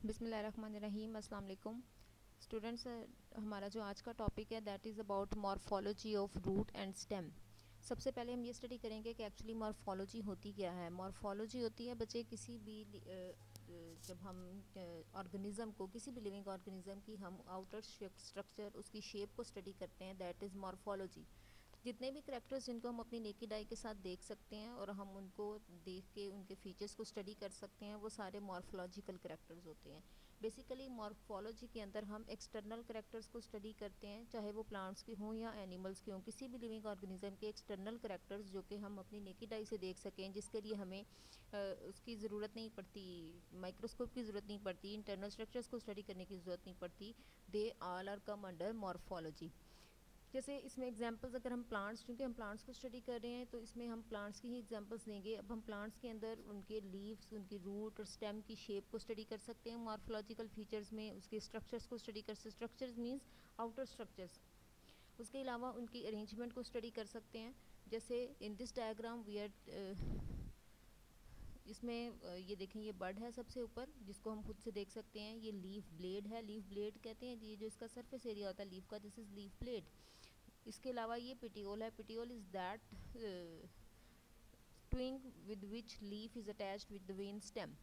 बिस्मिल्लाहिर्रहमानिर्रहीम। अस्सलाम वालेकुम स्टूडेंट्स। हमारा जो आज का टॉपिक है that is about morphology of root and stem. सबसे पहले हम ये स्टडी करेंगे कि एक्चुअली मॉर्फोलॉजी होती क्या है। मॉर्फोलॉजी होती है बच्चे किसी भी जब हम ऑर्गेनिज़म को, किसी भी लिविंग ऑर्गेनिज़म की हम आउटर स्ट्रक्चर, उसकी शेप को स्टडी करते हैं, दैट इज़ मॉर्फोलॉजी। जितने भी करैक्टर्स जिनको हम अपनी नेकेड आई के साथ देख सकते हैं और हम उनको देख के उनके फीचर्स को स्टडी कर सकते हैं, वो सारे मॉर्फोलॉजिकल करैक्टर्स होते हैं। बेसिकली मॉर्फोलॉजी के अंदर हम एक्सटर्नल करैक्टर्स को स्टडी करते हैं, चाहे वो प्लांट्स के हों या एनिमल्स के हों, किसी भी लिविंग ऑर्गेनिज्म के एक्सटर्नल करैक्टर्स जो कि हम अपनी नेकेड आई से देख सकें, जिसके लिए हमें उसकी ज़रूरत नहीं पड़ती, माइक्रोस्कोप की ज़रूरत नहीं पड़ती, इंटरनल स्ट्रक्चर्स को स्टडी करने की ज़रूरत नहीं पड़ती। They all are come under morphology. जैसे इसमें एग्जांपल्स, अगर हम प्लांट्स, क्योंकि हम प्लांट्स को स्टडी कर रहे हैं तो इसमें हम प्लांट्स की ही एग्जांपल्स देंगे। अब हम प्लांट्स के अंदर उनके लीव्स, उनकी रूट और स्टेम की शेप को स्टडी कर सकते हैं मॉर्फोलॉजिकल फीचर्स में। उसके स्ट्रक्चर्स को स्टडी कर सकते, स्ट्रक्चर्स मींस आउटर स्ट्रक्चर्स। उसके अलावा उनकी अरेंजमेंट को स्टडी कर सकते हैं। जैसे in this diagram we are, इसमें ये देखें, ये बर्ड है सबसे ऊपर, जिसको हम खुद से देख सकते हैं। ये लीफ ब्लेड है, लीफ ब्लेड कहते हैं ये जो इसका सरफेस एरिया होता है लीफ का, दिस इज़ लीफ ब्लेड। इसके अलावा ये पिटियोल है, petiole is that twig with which leaf is attached with the vein stem.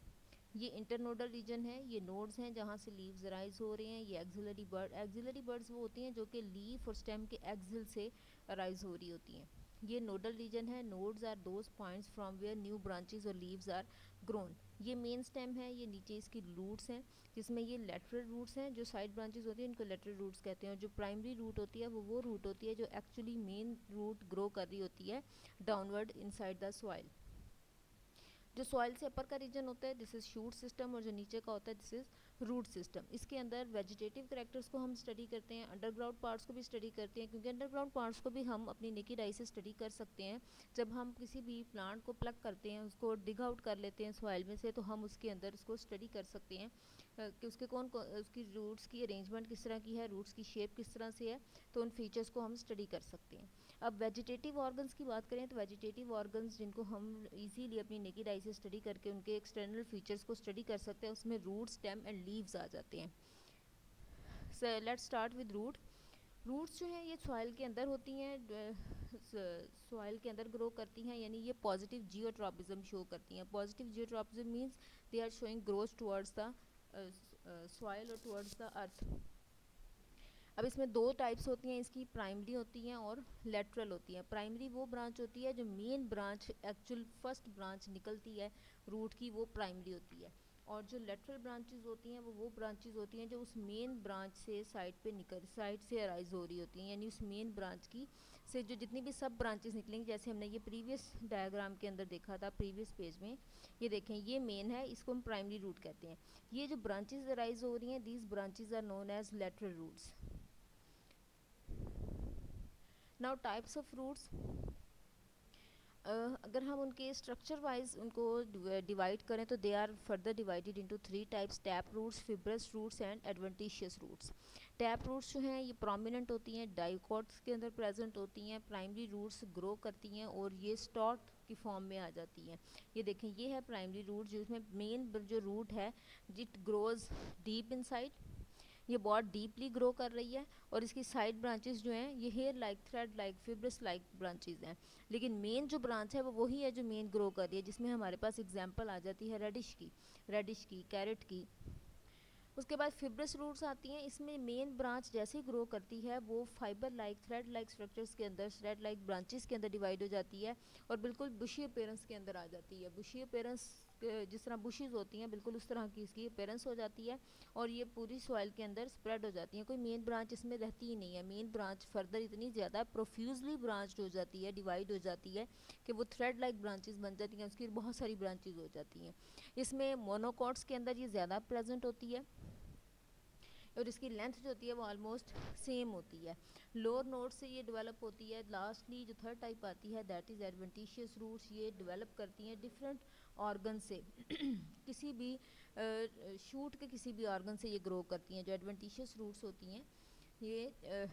ये इंटरनोडल रीजन है, ये नोड्स हैं जहाँ से लीव्स राइज हो रहे हैं। ये एक्सिलरी बर्ड, एक्सिलरी बर्ड्स वो होती हैं जो कि लीफ और स्टेम के एक्सिल से राइज हो रही होती हैं। ये नोडल रीजन है, nodes are those points from where new branches और लीव्स आर ग्रोन। ये मेन स्टेम है, ये नीचे इसकी रूट्स हैं, जिसमें ये लेटरल रूट्स हैं, जो साइड ब्रांचेस होती हैं इनको लेटरल रूट्स कहते हैं। और जो प्राइमरी रूट होती है वो रूट होती है जो एक्चुअली मेन रूट ग्रो कर रही होती है डाउनवर्ड इनसाइड द सॉइल। जो सॉइल से अपर का रीजन होता है दिस इज शूट सिस्टम, और जो नीचे का होता है दिस इज रूट सिस्टम। इसके अंदर वेजिटेटिव करेक्टर्स को हम स्टडी करते हैं, अंडरग्राउंड पार्ट्स को भी स्टडी करते हैं, क्योंकि अंडरग्राउंड पार्ट्स को भी हम अपनी नेकेड आई से स्टडी कर सकते हैं। जब हम किसी भी प्लांट को प्लग करते हैं, उसको डिग आउट कर लेते हैं सॉइल में से, तो हम उसके अंदर उसको स्टडी कर सकते हैं कि उसके उसकी रूट्स की अरेंजमेंट किस तरह की है, रूट्स की शेप किस तरह से है, तो उन फीचर्स को हम स्टडी कर सकते हैं। अब वेजिटेटिव ऑर्गन्स की बात करें तो वेजिटेटिव ऑर्गन्स जिनको हम इजीली अपनी नेकेड आई से स्टडी करके उनके एक्सटर्नल फीचर्स को स्टडी कर सकते हैं, उसमें रूट, स्टेम एंड लीव्स आ जाते हैं। So let's start with root. Roots जो हैं ये सॉइल के अंदर होती हैं, सॉइल के अंदर ग्रो करती हैं, यानी ये पॉजिटिव जियोट्रॉपिज्म शो करती हैं। Positive geotropism means they are showing growth towards the soil और टुवर्ड्स द अर्थ। अब इसमें दो टाइप्स होती हैं इसकी, प्राइमरी होती हैं और लेटरल होती हैं। प्राइमरी वो ब्रांच होती है जो main branch, actual first branch निकलती है रूट की, वो प्राइमरी होती है। और जो लेटरल ब्रांचेस होती हैं वो ब्रांचेस होती हैं जो उस मेन ब्रांच से साइड पे निकल, साइड से अराइज हो रही होती हैं, यानी उस मेन ब्रांच की से जो जितनी भी सब ब्रांचेस निकलेंगी, जैसे हमने ये प्रीवियस डायग्राम के अंदर देखा था, प्रीवियस पेज में। ये देखें, ये मेन है, इसको हम प्राइमरी रूट कहते हैं। ये जो ब्रांचेस अराइज हो रही हैं, these branches are known as lateral roots. Now types of roots, अगर हम उनके स्ट्रक्चर वाइज उनको डिवाइड करें तो they are further divided into three types: tap roots, fibrous roots and adventitious roots. Tap roots जो हैं ये प्रोमिनेंट होती हैं, डाइकोट्स के अंदर प्रेजेंट होती हैं, प्राइमरी रूट्स ग्रो करती हैं और ये स्टॉक की फॉर्म में आ जाती हैं। ये देखें, ये है प्राइमरी रूट, जिसमें मेन जो रूट है इट ग्रोज डीप इनसाइड, ये बहुत डीपली ग्रो कर रही है, और इसकी साइड ब्रांचेस जो हैं ये hair like, thread like, fibrous like branches हैं। लेकिन मेन जो ब्रांच है वो वही है जो मेन ग्रो कर रही है, जिसमें हमारे पास एग्जांपल आ जाती है रेडिश की, कैरेट की। उसके बाद फिब्रस रूट्स आती हैं, इसमें मेन ब्रांच जैसे ही ग्रो करती है वो fibre like, thread like structures के अंदर, थ्रेड लाइक ब्रांचेस के अंदर डिवाइड हो जाती है और बिल्कुल बुशी अपेयरेंस के अंदर आ जाती है। बुशी अपेयरेंस, जिस तरह बुशीज होती हैं बिल्कुल उस तरह की इसकी अपेयरेंस हो जाती है, और ये पूरी सॉइल के अंदर स्प्रेड हो जाती है। कोई मेन ब्रांच इसमें रहती ही नहीं है, मेन ब्रांच फर्दर इतनी ज़्यादा प्रोफ्यूजली ब्रांच्ड हो जाती है, डिवाइड हो जाती है कि वो थ्रेड लाइक ब्रांचेस बन जाती हैं, उसकी बहुत सारी ब्रांचेज हो जाती हैं। इसमें मोनोकॉट्स के अंदर ये ज़्यादा प्रेजेंट होती है और इसकी लेंथ जो होती है वो ऑलमोस्ट सेम होती है। लोअर नोड से ये डेवलप होती है। लास्टली जो थर्ड टाइप आती है दैट इज़ एडवेंटिशियस रूट्स, ये डेवलप करती हैं डिफरेंट ऑर्गन से किसी भी शूट के किसी भी ऑर्गन से ये ग्रो करती हैं। जो एडवेंटिशियस रूट्स होती हैं ये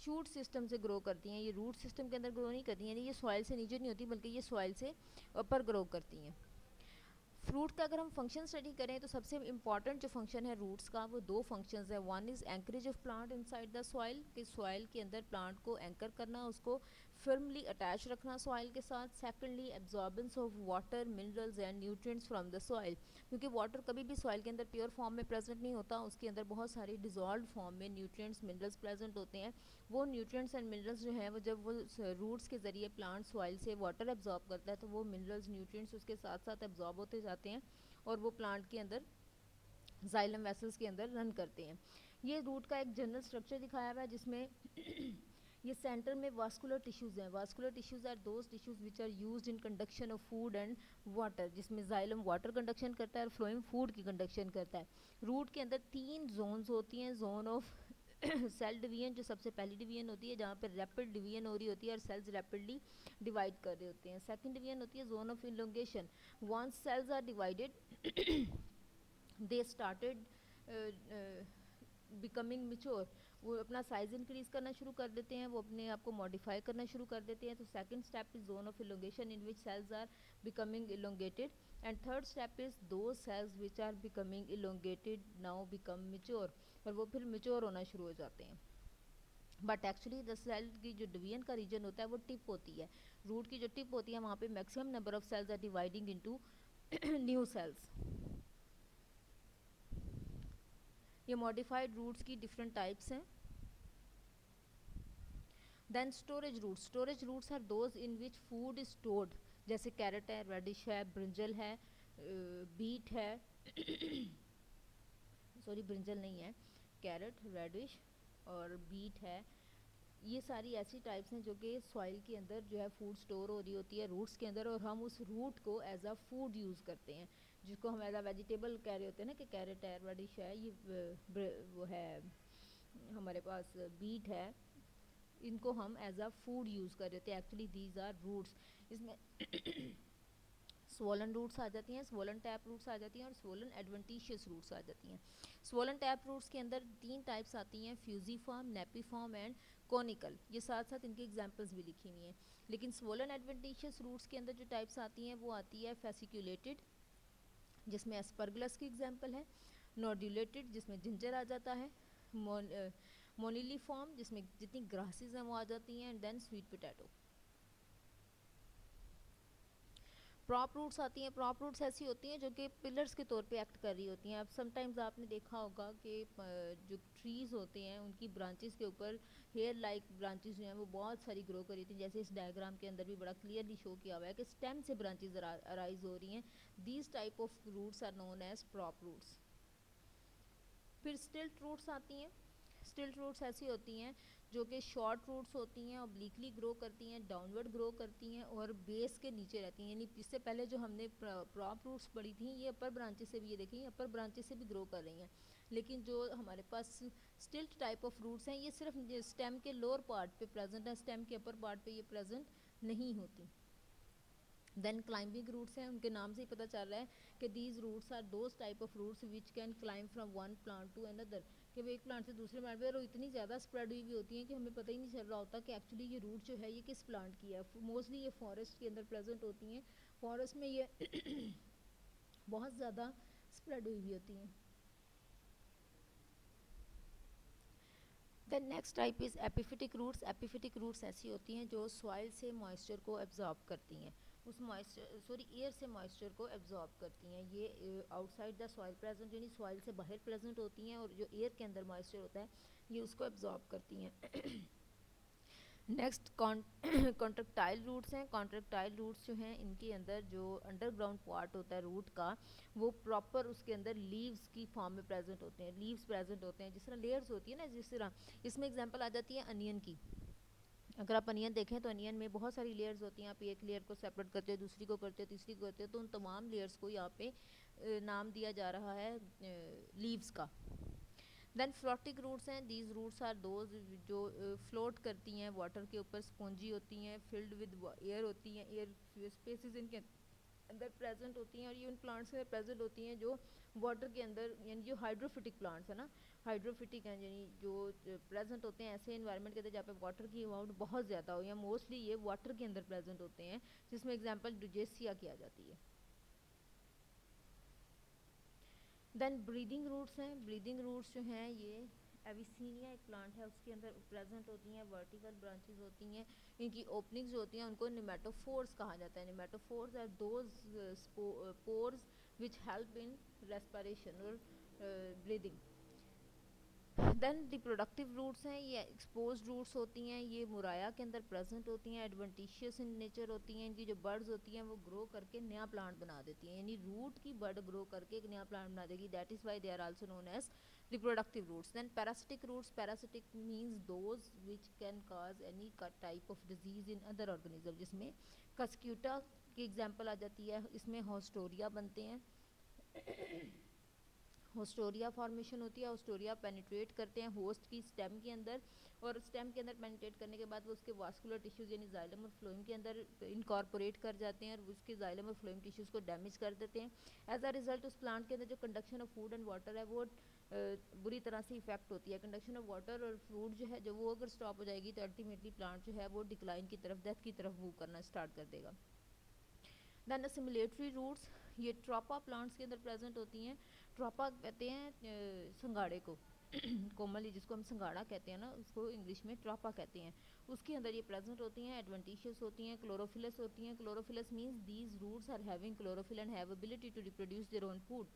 शूट सिस्टम से ग्रो करती हैं, ये रूट सिस्टम के अंदर ग्रो नहीं करती हैं, यानी ये सॉइल से नीचे नहीं होती बल्कि ये सॉइल से ऊपर ग्रो करती हैं। फ्रूट का अगर हम फंक्शन स्टडी करें तो सबसे इंपॉर्टेंट जो फंक्शन है रूट्स का वो दो फंक्शंस है. One is anchorage of plant inside the soil, कि सॉइल के अंदर प्लांट को एंकर करना, उसको फर्मली अटैच रखना सॉइल के साथ. Secondly absorbance of water, minerals and nutrients from the soil, क्योंकि वाटर कभी भी सॉइल के अंदर प्योर फॉर्म में प्रेजेंट नहीं होता, उसके अंदर बहुत सारे डिजॉल्व फॉर्म में न्यूट्रिएंट्स मिनरल्स प्रेजेंट होते हैं. वो न्यूट्रिएंट्स एंड मिनरल्स जो हैं वो जब वो रूट्स के ज़रिए प्लांट सॉइल से वाटर एब्जॉर्ब करता है तो वो मिनरल्स न्यूट्रिएंट्स उसके साथ साथ एब्जॉर्ब होते जाते हैं और वो प्लांट के अंदर जाइलम वेसल्स के अंदर रन करते हैं. ये रूट का एक जनरल स्ट्रक्चर दिखाया हुआ है जिसमें ये सेंटर में वास्कुलर टिश्यूज़ हैं. Vascular tissues are those tissues which are used in conduction of food and water, जिसमें जाइलम वाटर कंडक्शन करता है और फ्लोएम फूड की कंडक्शन करता है. रूट के अंदर 3 जोन्स होती हैं. जोन ऑफ सेल डिवीजन जो सबसे पहली डिवीजन होती है जहाँ पर रैपिड डिवीजन हो रही होती है और सेल्स रैपिडली डिवाइड कर रहे होते हैं. सेकंड डिवीजन होती है zone of elongation. Once cells are divided they started becoming mature, वो अपना साइज इंक्रीज करना शुरू कर देते हैं, वो अपने आप को मॉडिफाई करना शुरू कर देते हैं. तो second step is zone of elongation in which cells are becoming elongated, and third step is those cells which are becoming elongated now become mature, और वो फिर मिच्योर होना शुरू हो जाते हैं. बट एक्चुअली द सेल की जो डिवीजन का रीजन होता है वो टिप होती है. रूट की जो टिप होती है वहाँ पे maximum number of cells are dividing into new cells. ये मॉडिफाइड रूट्स की डिफरेंट टाइप्स हैं. Then storage roots. Storage roots are those in which food is stored, जैसे कैरेट है, रेडिश है, ब्रिंजल है, बीट है सॉरी ब्रिंजल नहीं है, कैरेट, रेडिश और बीट है. ये सारी ऐसी टाइप्स हैं जो कि सॉइल के अंदर जो है फूड स्टोर हो रही होती है रूट्स के अंदर, और हम उस रूट को एज अ फूड यूज़ करते हैं, जिसको हम एज अ वेजिटेबल कह रहे होते हैं ना, कि कैरेट है, रेडिश है, ये वो है हमारे पास बीट है, इनको हम एज अ फूड यूज़ कर रहे थे. Actually these are roots. इसमें स्वोलन रूट्स आ जाती हैं, स्वोलन टैप रूट्स आ जाती हैं और स्वोलन एडवेंटिशियस रूट्स आ जाती हैं. स्वोलन टैप रूट्स के अंदर 3 टाइप्स आती हैं, फ्यूजीफॉर्म, नेपीफॉर्म एंड कॉनिकल. ये साथ साथ इनकी एग्जांपल्स भी लिखी हुई हैं. लेकिन स्वोलन एडवेंटिशियस रूट्स के अंदर जो टाइप्स आती हैं वो आती है फेसिक्यूलेटेड, जिसमें एस्परगलस की एग्जांपल है, नोड्यूलेटेड जिसमें जिंजर आ जाता है, मोनिलीफॉर्म जिसमें जितनी ग्रासेस हैं वो आ जाती हैं, and then sweet potato. Prop roots आती हैं. प्रॉप रूट्स ऐसी होती हैं जो कि पिलर्स के तौर पे एक्ट कर रही होती हैं. अब समटाइम्स आपने देखा होगा कि जो ट्रीज़ होते हैं उनकी ब्रांचेस के ऊपर हेयर लाइक ब्रांचेस जो हैं वो बहुत सारी ग्रो कर रही थी, जैसे इस डायग्राम के अंदर भी बड़ा क्लियरली शो किया हुआ है कि स्टेम से ब्रांचेस अराइज हो रही हैं. These type of roots are known as prop roots. फिर स्टिल्ट रूट्स आती हैं. स्टिल्ट रूट्स ऐसी होती हैं जो कि शॉर्ट रूट्स होती हैं, ऑब्लिकली ग्रो करती हैं, डाउनवर्ड ग्रो करती हैं और बेस के नीचे रहती हैं. यानी इससे पहले जो हमने प्रॉप रूट्स पढ़ी थी ये अपर ब्रांचेस से भी, ये देखें अपर ब्रांचेस से भी ग्रो कर रही हैं. लेकिन जो हमारे पास स्टिल्ट टाइप ऑफ रूट्स हैं ये सिर्फ स्टेम के लोअर पार्ट पे प्रेजेंट है, स्टेम के अपर पार्ट पे ये प्रेजेंट नहीं होती. देन क्लाइंबिंग रूट्स हैं. उनके नाम से ही पता चल रहा है कि these roots are those type of roots which can climb from one plant to another, कि वो एक प्लांट से दूसरे प्लांट पे, और इतनी ज़्यादा स्प्रेड हुई भी होती हैं कि हमें पता ही नहीं चल रहा होता कि एक्चुअली ये रूट जो है ये किस प्लांट की है. मोस्टली ये फॉरेस्ट के अंदर प्रेजेंट होती हैं. फॉरेस्ट में ये बहुत ज़्यादा स्प्रेड हुई भी होती हैं. The next type is epiphytic roots. Epiphytic roots ऐसी होती हैं जो सॉइल से मॉइस्चर को एब्जॉर्ब करती हैं, उस मॉइस्चर एयर से मॉइस्चर को एब्जॉर्ब करती हैं. ये आउटसाइड द सॉइल प्रेजेंट, यानी सॉइल से बाहर प्रेजेंट होती हैं, और जो एयर के अंदर मॉइस्चर होता है ये उसको एब्जॉर्ब करती हैं. नेक्स्ट कॉन्ट्रेक्टाइल रूट्स हैं. कॉन्ट्रेक्टाइल रूट्स जो हैं इनके अंदर जो अंडरग्राउंड पार्ट होता है रूट का वो प्रॉपर उसके अंदर लीव्स की फॉर्म में प्रेजेंट होते हैं. लीव्स प्रेजेंट होते हैं जिस तरह लेयर्स होती है ना, जिस तरह इसमें एग्जांपल आ जाती है अनियन की. अगर आप अनियन देखें तो अनियन में बहुत सारी लेयर्स होती हैं. आप एक लेयर को सेपरेट करते हो, दूसरी को करते हो, तीसरी को करते हो, तो उन तमाम लेयर्स को यहाँ पे नाम दिया जा रहा है लीव्स का. देन फ्लोटिक रूट्स हैं. दीज रूट्स आर दोज जो फ्लोट करती हैं वाटर के ऊपर, स्पॉन्जी होती हैं, फिल्ड विद एयर होती हैं, एयर स्पेसिस इनके अंदर प्रेजेंट होती हैं, और ये उन प्लांट्स में प्रेजेंट होती हैं जो वाटर के अंदर, यानी जो हाइड्रोफिटिक प्लांट्स है ना, हाइड्रोफिटिक हैं, यानी जो प्रेजेंट होते हैं ऐसे इन्वायरमेंट के अंदर जहाँ पे वाटर की अमाउंट बहुत ज़्यादा हो, या मोस्टली ये वाटर के अंदर प्रेजेंट होते हैं, जिसमें एग्जांपल डुजेसिया की आ जाती है. देन ब्रीदिंग रूट्स हैं। ब्रीदिंग रूट्स जो हैं ये एविसीनिया एक प्लांट है, उसके अंदर प्रेजेंट होती हैं, वर्टिकल ब्रांचेस होती हैं। इनकी ओपनिंग्स जो होती हैं उनको निमेटोफोर्स कहा जाता है। Pneumatophores are those pores which help in respiration और ब्रीदिंग। देन रिप्रोडक्टिव रूट्स हैं, ये एक्सपोज रूट्स होती हैं, ये मुराया के अंदर प्रेजेंट होती हैं, एडवेंटिशियस इन नेचर होती हैं। इनकी जो बर्ड्स होती हैं वो ग्रो करके नया प्लांट बना देती हैं, यानी रूट की बर्ड ग्रो करके एक नया प्लांट बना देगी, that is why they are also known as reproductive roots. Then parasitic roots, parasitic means those which can cause any type of disease in other organism, जिसमें कस्क्यूटा की example आ जाती है, इसमें हॉस्टोरिया बनते हैं, होस्टोरिया फॉर्मेशन होती है, होस्टोरिया पेनिट्रेट करते हैं होस्ट की स्टेम के अंदर, और स्टेम के अंदर पेनिट्रेट करने के बाद वो उसके वास्कुलर टिश्यूज़ यानी जाइलम और फ्लोएम के अंदर इनकॉर्पोरेट कर जाते हैं और उसके जाइलम और फ्लोएम टिश्यूज़ को डैमेज कर देते हैं। एज अ रिजल्ट उस प्लांट के अंदर जो conduction of food and water है वो बुरी तरह से इफेक्ट होती है। कंडक्शन ऑफ वाटर और फूड जो है जो वो अगर स्टॉप हो जाएगी तो अल्टीमेटली प्लांट जो है वो डिक्लाइन की तरफ, डेथ की तरफ मूव करना स्टार्ट कर देगा। दैन असिमुलेटरी रूट्स, ये ट्रोपा प्लांट्स के अंदर प्रेजेंट होती हैं। ट्रोपा कहते हैं संगाड़े को कोमली जिसको हम संगाड़ा कहते हैं ना, उसको इंग्लिश में ट्रोपा कहते हैं, उसके अंदर ये प्रेजेंट होती हैं। एडवेंटिशियस होती हैं, क्लोरोफिलस होती हैं। Chlorophyllous means these roots are having chlorophyll and have ability to reproduce their own food,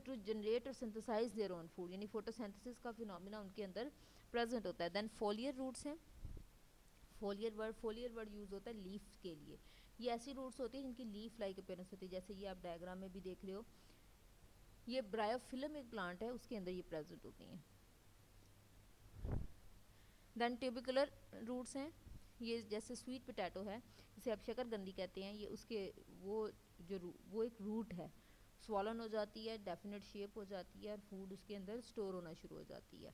to generate और सिंथेसाइज देयर ओन फूड, यानी फोटोसिंथेसिस का फिनोमिना उनके अंदर प्रेजेंट होता है। देन फोलियर रूट्स हैं। फोलियर वर्ड यूज़ होता है लीफ के लिए। ये ऐसी रूट्स होती है जिनकी लीफ लाइक अपीयरेंस होती है, जैसे ये आप डायग्राम में भी देख रहे हो, ये ब्रायोफिलम एक प्लांट है उसके अंदर ये प्रेजेंट होती हैं। देन ट्यूबिकुलर रूट्स हैं, ये जैसे स्वीट पोटैटो है, इसे आप शकरकंदी कहते हैं, ये उसके वो एक रूट है, स्वॉलन हो जाती है, डेफिनेट शेप हो जाती है और फूड उसके अंदर स्टोर होना शुरू हो जाती है।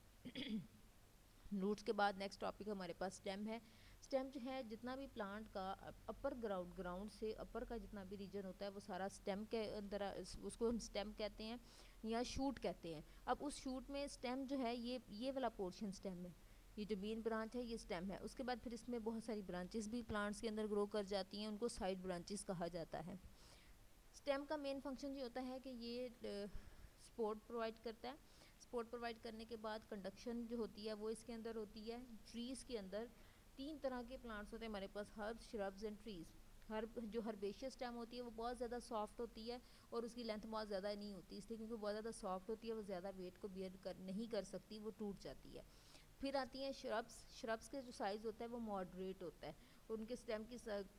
रूट्स के बाद नेक्स्ट टॉपिक हमारे पास स्टेम है। स्टेम जो है जितना भी प्लांट का अपर ग्राउंड से अपर का जितना भी रीजन होता है वो सारा स्टेम के अंदर, उसको हम स्टेम कहते हैं या शूट कहते हैं। अब उस शूट में स्टेम जो है ये वाला पोर्शन स्टेम है, ये जो मेन ब्रांच है ये स्टेम है। उसके बाद फिर इसमें बहुत सारी ब्रांचेस भी प्लांट्स के अंदर ग्रो कर जाती हैं, उनको साइड ब्रांचेस कहा जाता है। स्टेम का मेन फंक्शन ये होता है कि ये सपोर्ट प्रोवाइड करता है। सपोर्ट प्रोवाइड करने के बाद कंडक्शन जो होती है वो इसके अंदर होती है। ट्रीज़ के अंदर 3 तरह के प्लांट्स होते हैं हमारे पास, herbs, shrubs and trees. Herb जो हर्बेशियस स्टेम होती है वो बहुत ज़्यादा सॉफ्ट होती है और उसकी लेंथ बहुत ज़्यादा नहीं होती, इसलिए क्योंकि बहुत ज़्यादा सॉफ्ट होती है वो ज़्यादा वेट को बियर नहीं कर सकती, वो टूट जाती है। फिर आती हैं श्रब्स। श्रब्स के जो साइज़ होता है वो मॉडरेट होता है, उनके स्टेम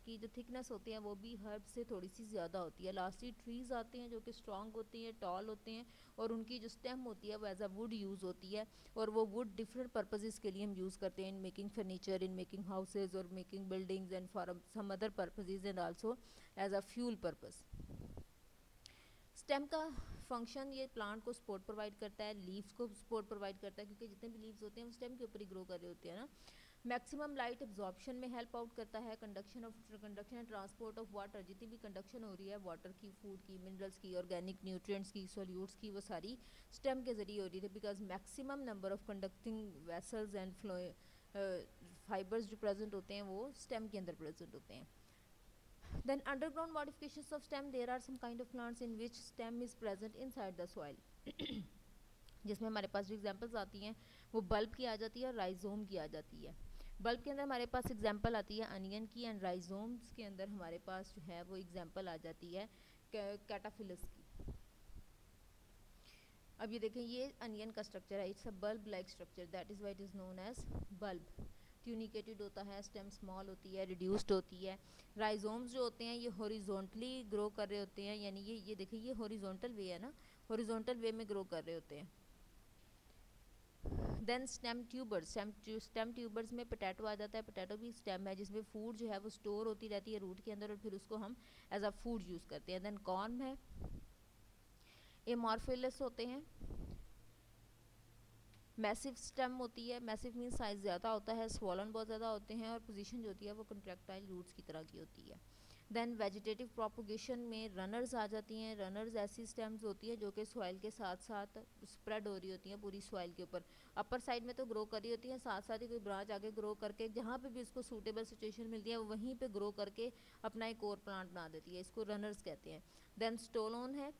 की जो थिकनेस होती है वो भी हर्ब से थोड़ी सी ज़्यादा होती है। लास्टली ट्रीज़ आते हैं जो कि स्ट्रॉन्ग होते हैं, टॉल होते हैं और उनकी जो स्टेम होती है वो एज अ वुड यूज़ होती है, और वो वुड डिफरेंट पर्पसेस के लिए हम यूज़ करते हैं, in making furniture, in making houses और making buildings and for some other purposes and also as a fuel purpose. Stem का फंक्शन ये प्लांट को सपोर्ट प्रोवाइड करता है, लीव्स को सपोर्ट प्रोवाइड करता है क्योंकि जितने भी लीव्स होते हैं वो स्टेम के ऊपर ही ग्रो कर रहे होते हैं ना। मैक्सिमम लाइट एब्जॉर्प्शन में हेल्प आउट करता है। Conduction and transport of water, जितनी भी कंडक्शन हो रही है वाटर की, फूड की, मिनरल्स की, ऑर्गेनिक न्यूट्रिएंट्स की, सॉल्यूट्स की, वो सारी स्टेम के जरिए हो रही थी, because maximum number of conducting vessels and flow fibres जो प्रेजेंट होते हैं वो स्टेम के अंदर प्रेजेंट होते हैं। Then underground modifications of stem, there are some kind of plants in which stem is present inside the soil जिसमें हमारे पास जो एग्जांपल्स आती हैं वो बल्ब की आ जाती है और राइजोम की आ जाती है। बल्ब के अंदर हमारे पास एग्जांपल आती है अनियन की, एंड राइजोम्स के अंदर हमारे पास जो है वो एग्जांपल आ जाती है कैटाफिलस की। अब ये देखें, ये अनियन का स्ट्रक्चर है, it's a bulb like structure, that is why it is known as bulb. Tunicated होता है, स्टेम स्मॉल होती है, रिड्यूस्ड होती है। राइजोम्स जो होते हैं ये हॉरिजॉन्टली ग्रो कर रहे होते हैं, यानी ये देखिए ये हॉरिजॉन्टल वे है ना, हॉरिजॉन्टल वे में ग्रो कर रहे होते हैं। Then stem tubers, stem tubers में पोटैटो आ जाता है। पोटैटो भी स्टेम है जिसमें फूड जो है वो स्टोर होती रहती है रूट के अंदर और फिर उसको हम एज अ फूड यूज़ करते हैं। देन कॉर्न है, एमॉर्फिलस होते हैं। मैसिव स्टेम होती है, मैसिव मीन साइज ज़्यादा होता है, स्वॉलन बहुत ज़्यादा होते हैं और पोजीशन जो होती है वो कंट्रैक्टाइल रूट्स की तरह की होती है। देन वेजिटेटिव प्रोपोगेशन में रनर्स आ जाती हैं। रनर्स ऐसी स्टेम्स होती है जो कि सॉइल के साथ साथ स्प्रेड हो रही होती हैं पूरी सॉइल के ऊपर, अपर साइड में तो ग्रो कर रही होती हैं, साथ साथ ही कोई ब्रांच आगे ग्रो करके जहाँ पे भी उसको सूटेबल सिचुएशन मिलती है वहीं पे ग्रो करके अपना एक और प्लांट बना देती है, इसको रनर्स कहते हैं। देन स्टोलोन है,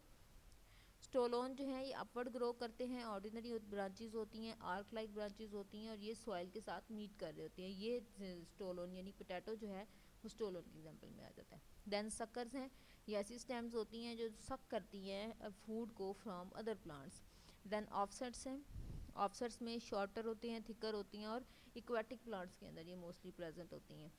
स्टोलोन जो है ये अपवर्ड ग्रो करते हैं, ऑर्डिनरी ब्रांचेज होती हैं, आर्क लाइक ब्रांचेज होती हैं और ये सॉइल के साथ मीट कर रही होती हैं। ये स्टोलोन यानी पोटैटो जो है वो स्टोलोन के एग्जाम्पल में आ जाता है। देन सकर्स हैं, ये ऐसी स्टेम्स होती हैं जो सक करती हैं फूड को from other plants. Then offsets हैं, ऑफसेट्स में शॉर्टर होते हैं, थिकर होती हैं और इक्वेटिक प्लांट्स के अंदर ये मोस्टली प्रेजेंट होती हैं।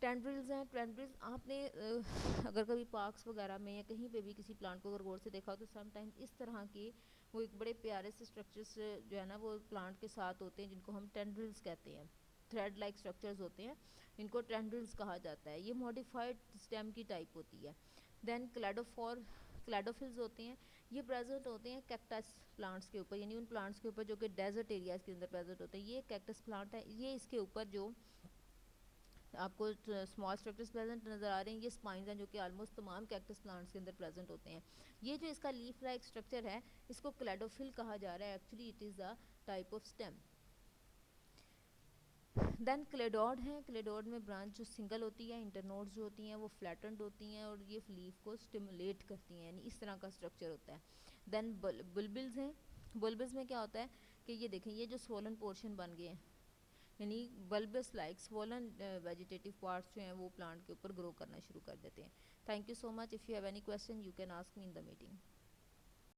टेंड्रिल्स हैं, टेंड्रिल्स आपने अगर कभी पार्क्स वगैरह में या कहीं पे भी किसी प्लांट को अगर गौर से देखा हो तो समटाइम इस तरह के वो एक बड़े प्यारे से स्ट्रक्चर्स जो है ना वो प्लांट के साथ होते हैं जिनको हम टेंड्रिल्स कहते हैं। थ्रेड लाइक स्ट्रक्चर्स होते हैं, इनको टेंड्रिल्स कहा जाता है। ये मॉडिफाइड स्टेम की टाइप होती है। देन क्लैडोफिल्स होते हैं, ये प्रेजेंट होते हैं कैक्टस प्लांट्स के ऊपर, यानी उन प्लांट्स के ऊपर जो कि डेजर्ट एरियाज़ के अंदर प्रेजेंट होते हैं। ये कैक्टस प्लांट है, ये इसके ऊपर जो आपको स्मॉल स्ट्रक्चर्स प्रेजेंट नज़र आ रहे हैं, ये स्पाइंस हैं जो कि ऑलमोस्ट तमाम कैक्टस प्लांट्स के अंदर प्रेजेंट होते हैं। ये जो इसका लीफ लाइक स्ट्रक्चर है इसको क्लैडोफिल कहा जा रहा है, actually it is a type of stem. Then cladode है, क्लेडोड में ब्रांच जो सिंगल होती है, इंटरनोड्स जो होती हैं वो फ्लैटेंड होती हैं और ये लीफ को स्टिमुलेट करती हैं, यानी इस तरह का स्ट्रक्चर होता है। देन बुलबिल्स हैं, बुलबिल्स में क्या होता है कि ये देखें ये जो स्वोलन पोर्शन बन गए हैं, यानी bulbous like swollen vegetative parts जो हैं वो प्लांट के ऊपर ग्रो करना शुरू कर देते हैं। Thank you so much. If you have any question you can ask me in the meeting.